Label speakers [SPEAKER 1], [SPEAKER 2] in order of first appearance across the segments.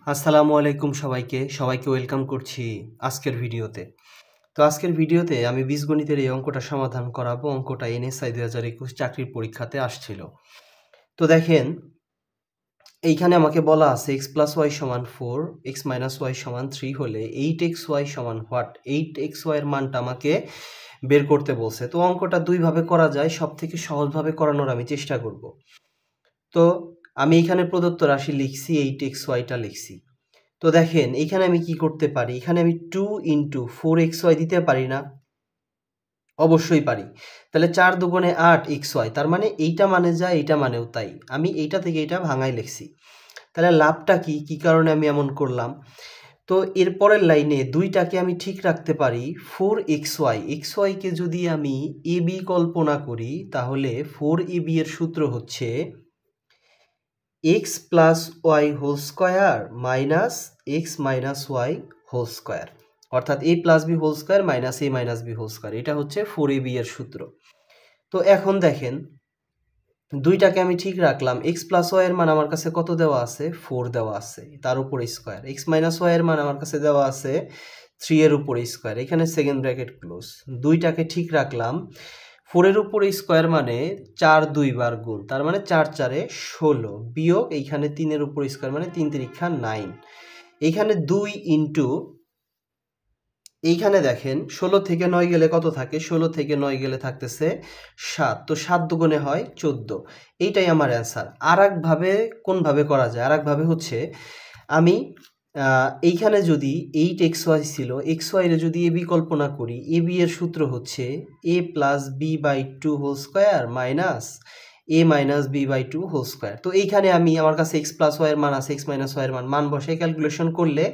[SPEAKER 1] আসসালামু আলাইকুম সবাইকে ওয়েলকাম করছি আজকের ভিডিওতে। তো আজকের ভিডিওতে আমি বীজগণিতের এই অঙ্কটা সমাধান করাবো। অঙ্কটা এনএসআই 2021 চাকরির পরীক্ষাতে আসছিল। তো দেখেন, এইখানে আমাকে বলা আছে x প্লাস ওয়াই সমান 4, x মাইনাস ওয়াই সমান 3 হলে 8xy সমান হোয়াট? 8xy এর মানটা আমাকে বের করতে বলছে। তো অঙ্কটা দুইভাবে করা যায়, সব থেকে সহজভাবে করানোর আমি চেষ্টা করব। তো আমি এখানে প্রদত্ত রাশি লিখছি, 8xyটা লিখছি। তো দেখেন এখানে আমি কি করতে পারি, এখানে আমি 2 ইন্টু 4xy দিতে পারি না? অবশ্যই পারি। তাহলে 4 দুগুণে 8xy, তার মানে এইটা মানে যা এইটা মানেও তাই। আমি এইটা থেকে এটা ভাঙাই লিখছি। তাহলে লাভটা কি, কি কারণে আমি এমন করলাম? তো এরপরের লাইনে দুইটাকে আমি ঠিক রাখতে পারি। 4xy, xyকে যদি আমি ab কল্পনা করি তাহলে 4ab এর সূত্র হচ্ছে x plus Y whole square minus X minus Y whole square, অর্থাৎ a plus B whole square minus a minus B whole square. এটা হচ্ছে 4ab এর সূত্র। তো এখন দেখেন দুইটাকে আমি ঠিক রাখলাম। এক্স প্লাস ওয়াই এর মান আমার কাছে কত দেওয়া আছে? 4 দেওয়া আছে, তার উপর স্কোয়ার। এক্স মাইনাস ওয়াই এর মান আমার কাছে দেওয়া আছে 3 এর উপর স্কোয়ার। এখানে সেকেন্ড ব্র্যাকেট ক্লোজ। দুইটাকে ঠিক রাখলাম। 4 এর উপর স্কোয়ার মানে 4 2 বার গুণ, তার মানে 4 4 এ 16 বিয়োগ এইখানে 3 এর উপর স্কোয়ার মানে 3 3 9। এইখানে 2 ইন্টু এইখানে দেখেন 16 থেকে 9 গেলে কত থাকে? 16 থেকে 9 গেলে থাকতেছে 7। তো 7 দুগুণে হয় 14। এইটাই আমার অ্যান্সার। আর একভাবে কোনভাবে করা যায়? আর একভাবে হচ্ছে আমি এইখানে যদি 8xy ছিল, xy এর যদি ab কল্পনা করি, ab এর সূত্র হচ্ছে a plus B by 2 whole square minus a minus B by 2 whole square. তো এইখানে আমি আমার কাছে x প্লাস ওয়াই এর মান আছে, x মাইনাস ওয়াই এর মান বসে ক্যালকুলেশন করলে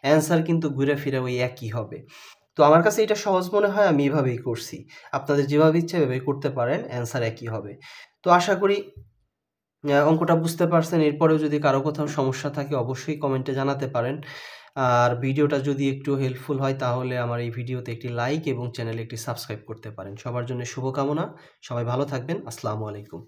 [SPEAKER 1] অ্যান্সার কিন্তু ঘুরে ফিরে ওই একই হবে। তো আমার কাছে এটা সহজ মনে হয়, আমি এভাবেই করছি। আপনাদের যেভাবে ইচ্ছে এভাবেই করতে পারেন, অ্যান্সার একই হবে। তো আশা করি অঙ্কটা বুঝতে পারছেন। এরপরেও যদি কারো কোথাও সমস্যা থাকে অবশ্যই কমেন্টে জানাতে পারেন। আর ভিডিওটা যদি একটু হেল্পফুল হয় তাহলে আমার এই ভিডিওতে একটি লাইক এবং চ্যানেলে একটি সাবস্ক্রাইব করতে পারেন। সবার জন্য শুভকামনা। সবাই ভালো থাকবেন। আসসালামু আলাইকুম।